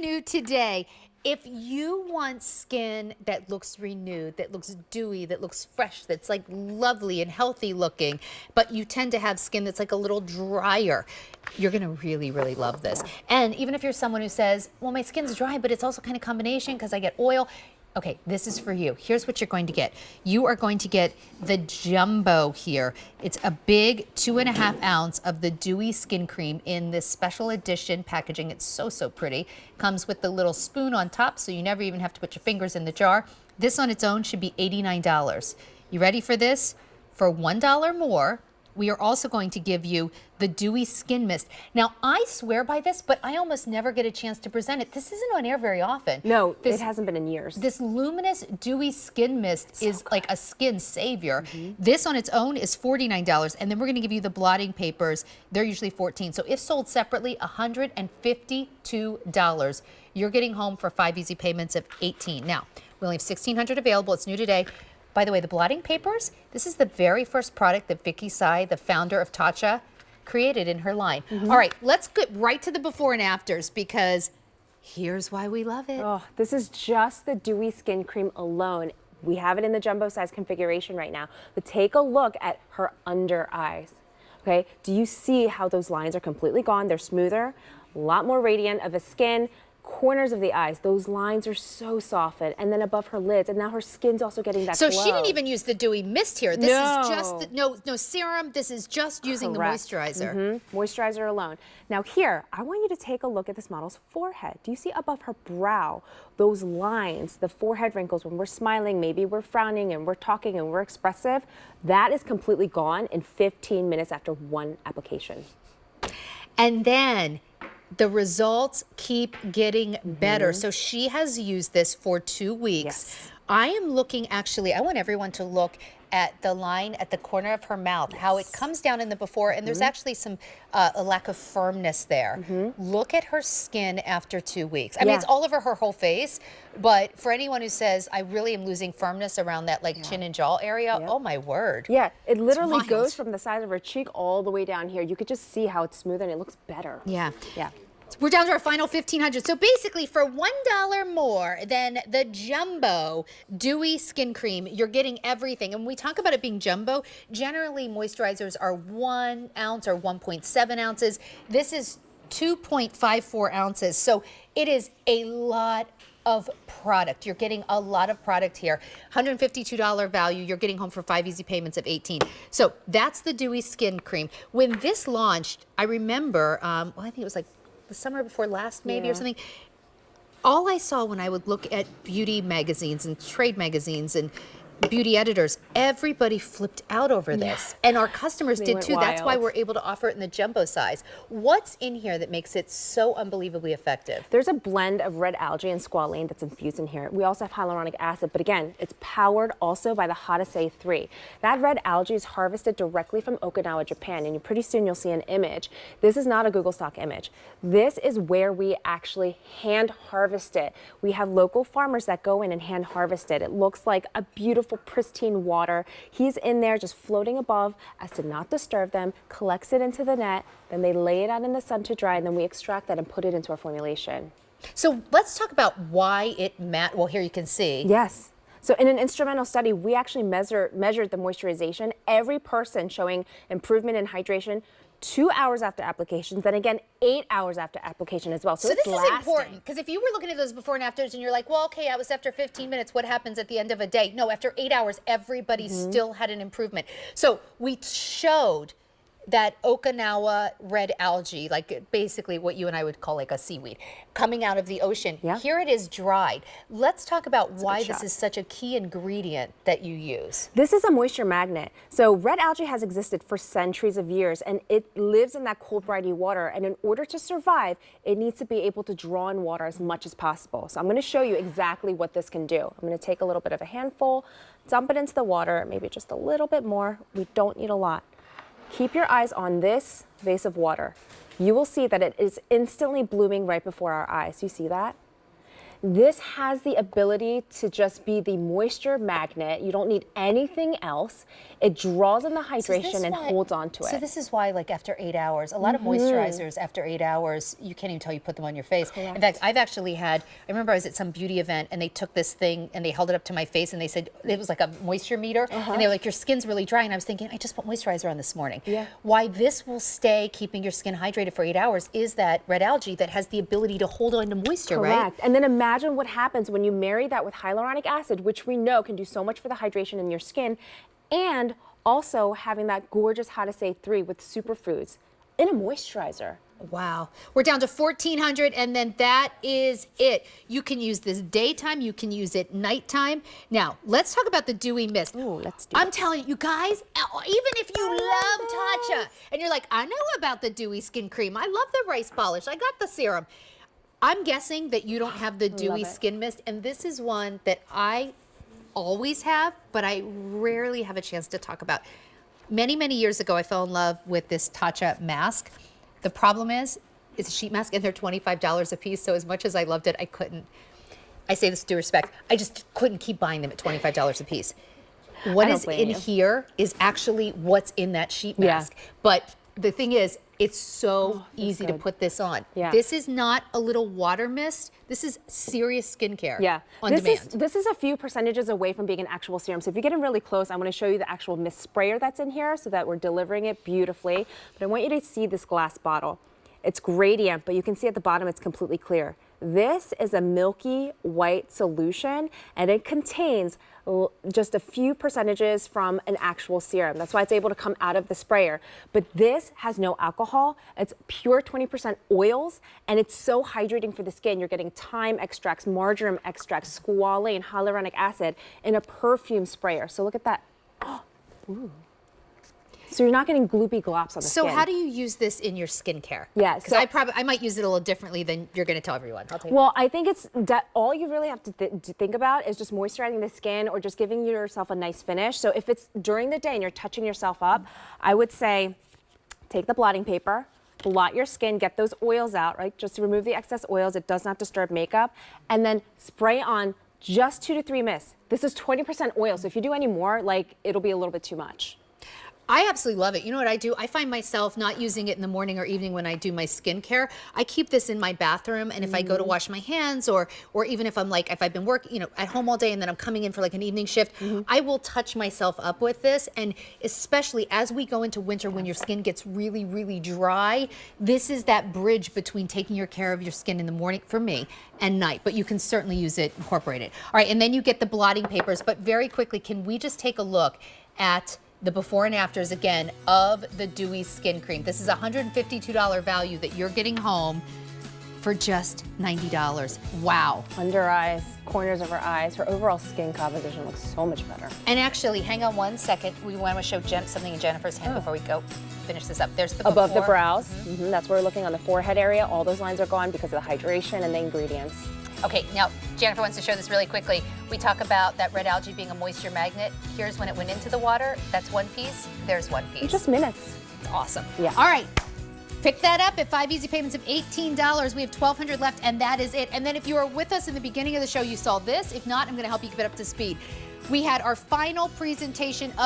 new today. If you want skin that looks renewed, that looks dewy, that looks fresh, that's like lovely and healthy looking, but you tend to have skin that's like a little drier, you're gonna really, really love this. And even if you're someone who says, well, my skin's dry, but it's also kind of combination because I get oil. Okay, this is for you. Here's what you're going to get. You are going to get the jumbo here. It's a big 2.5 ounce of the Dewy Skin Cream in this special edition packaging. It's so, so pretty. Comes with the little spoon on top, so you never even have to put your fingers in the jar. This on its own should be $89. You ready for this? For $1 more, we are also going to give you the Dewy Skin Mist. Now, I swear by this, but I almost never get a chance to present it. This isn't on air very often. No, it hasn't been in years. This Luminous Dewy Skin Mist is like a skin savior. This on its own is $49, and then we're gonna give you the blotting papers. They're usually $14. So if sold separately, $152. You're getting home for 5 easy payments of $18. Now, we only have 1,600 available. It's new today. By the way, the blotting papers, this is the very first product that Vicky Tsai, the founder of TATCHA, created in her line. All right, let's get right to the before and afters because here's why we love it. Oh, this is just the Dewy Skin Cream alone. We have it in the jumbo size configuration right now, but take a look at her under eyes. Okay, do you see how those lines are completely gone? They're smoother, a lot more radiant of a skin. Corners of the eyes, those lines are so softened, and then above her lids, and now her skin's also getting that So glow. she didn't even use the Dewy Mist here. This is just, no serum, this is just using the moisturizer. Moisturizer alone. Now here, I want you to take a look at this model's forehead. Do you see above her brow, those lines, the forehead wrinkles, when we're smiling, maybe we're frowning and we're talking and we're expressive, that is completely gone in 15 minutes after one application. And then the results keep getting better. So she has used this for 2 weeks. Yes. I am looking, actually, I want everyone to look at the line at the corner of her mouth, how it comes down in the before, and there's actually some a lack of firmness there. Look at her skin after 2 weeks. I mean, it's all over her whole face, but for anyone who says, I really am losing firmness around that like chin and jaw area, oh my word. Yeah, it literally goes from the size of her cheek all the way down here. You could just see how it's smooth and it looks better. Yeah. Yeah. We're down to our final 1,500. So basically, for $1 more than the jumbo Dewy Skin Cream, you're getting everything. And when we talk about it being jumbo, generally moisturizers are 1 ounce or 1.7 ounces. This is 2.54 ounces. So it is a lot of product. You're getting a lot of product here. $152 value. You're getting home for 5 easy payments of $18. So that's the Dewy Skin Cream. When this launched, I remember, well, I think it was like the summer before last maybe or something. All I saw when I would look at beauty magazines and trade magazines and beauty editors, everybody flipped out over this. And our customers did too. That's why we're able to offer it in the jumbo size. What's in here that makes it so unbelievably effective? There's a blend of red algae and squalane that's infused in here. We also have hyaluronic acid, but again, it's powered also by the Hotasei 3. That red algae is harvested directly from Okinawan, Japan, and pretty soon you'll see an image. This is not a Google stock image. This is where we actually hand harvest it. We have local farmers that go in and hand harvest it. It looks like a beautiful pristine water. He's in there just floating above as to not disturb them, collects it into the net, then they lay it out in the sun to dry, and then we extract that and put it into our formulation. So let's talk about why it matters. Well, here you can see. Yes. So in an instrumental study, we actually measured the moisturization. Every person showing improvement in hydration 2 hours after application, then again 8 hours after application as well. So this is important, because if you were looking at those before and afters and you're like, well, okay, I was after 15 minutes, what happens at the end of a day? No, after 8 hours, everybody still had an improvement. So we showed that Okinawa red algae, like basically what you and I would call like a seaweed, coming out of the ocean. Here it is dried. Let's talk about why this is such a key ingredient that you use. This is a moisture magnet. So red algae has existed for centuries of years, and it lives in that cold, briny water. And in order to survive, it needs to be able to draw in water as much as possible. So I'm going to show you exactly what this can do. I'm going to take a little bit of a handful, dump it into the water, maybe just a little bit more. We don't need a lot. Keep your eyes on this vase of water. You will see that it is instantly blooming right before our eyes. You see that? This has the ability to just be the moisture magnet. You don't need anything else. It draws in the hydration and holds on to it. So this is why, like, after 8 hours, a lot of moisturizers after 8 hours, you can't even tell you put them on your face. Correct. In fact, I've actually had, I remember I was at some beauty event and they took this thing and they held it up to my face and they said, it was like a moisture meter. And they were like, your skin's really dry. And I was thinking, I just put moisturizer on this morning. Yeah. Why this will stay keeping your skin hydrated for 8 hours is that red algae that has the ability to hold on to moisture, right? Correct. And then imagine what happens when you marry that with hyaluronic acid, which we know can do so much for the hydration in your skin, and also having that gorgeous How to Say 3 with superfoods in a moisturizer. Wow. We're down to 1,400 and then that is it. You can use this daytime, you can use it nighttime. Now, let's talk about the Dewy Mist. Ooh, let's do I'm telling you guys, even if you love TATCHA and you're like, I know about the Dewy Skin Cream, I love the rice polish, I got the serum. I'm guessing that you don't have the Dewy Skin Mist, and this is one that I always have, but I rarely have a chance to talk about. Many, many years ago, I fell in love with this TATCHA mask. The problem is, it's a sheet mask and they're $25 a piece, so as much as I loved it, I couldn't. I say this with due respect, I just couldn't keep buying them at $25 a piece. What is in here is actually what's in that sheet mask. But the thing is, it's so easy to put this on. Yeah. This is not a little water mist. This is serious skincare on demand. This is a few percentages away from being an actual serum. So if you get in really close, I'm going to show you the actual mist sprayer that's in here so that we're delivering it beautifully. But I want you to see this glass bottle. It's gradient, but you can see at the bottom it's completely clear. This is a milky white solution, and it contains just a few percentages from an actual serum. That's why it's able to come out of the sprayer. But this has no alcohol. It's pure 20% oils, and it's so hydrating for the skin. You're getting thyme extracts, marjoram extracts, squalane, hyaluronic acid in a perfume sprayer. So look at that. Ooh. So you're not getting gloopy glops on the skin. So how do you use this in your skincare? Yeah, because I might use it a little differently than you're going to tell everyone. Well, I think it's all you really have to think about is just moisturizing the skin or just giving yourself a nice finish. So if it's during the day and you're touching yourself up, I would say take the blotting paper, blot your skin, get those oils out, right? Just to remove the excess oils. It does not disturb makeup. And then spray on just 2 to 3 mists. This is 20% oil. So if you do any more, like, it'll be a little bit too much. I absolutely love it. You know what I do? I find myself not using it in the morning or evening when I do my skincare. I keep this in my bathroom, and if I go to wash my hands, or even if I'm like, if I've been working, at home all day and then I'm coming in for like an evening shift, I will touch myself up with this. And especially as we go into winter when your skin gets really, really dry, this is that bridge between taking care of your skin in the morning, for me, and night. But you can certainly use it, incorporate it. All right, and then you get the blotting papers. But very quickly, can we just take a look at the before and afters again of the Dewy Skin Cream? This is a $152 value that you're getting home for just $90. Wow. Under eyes, corners of her eyes, her overall skin composition looks so much better. And actually, hang on one second. We want to show something in Jennifer's hand before we go finish this up. There's the above the brows. That's where we're looking on the forehead area. All those lines are gone because of the hydration and the ingredients. Okay, now Jennifer wants to show this really quickly. We talk about that red algae being a moisture magnet. Here's when it went into the water. That's one piece. There's one piece. Just minutes. It's awesome. Yeah. All right. Pick that up at 5 easy payments of $18. We have 1,200 left, and that is it. And then if you were with us in the beginning of the show, you saw this. If not, I'm going to help you get up to speed. We had our final presentation of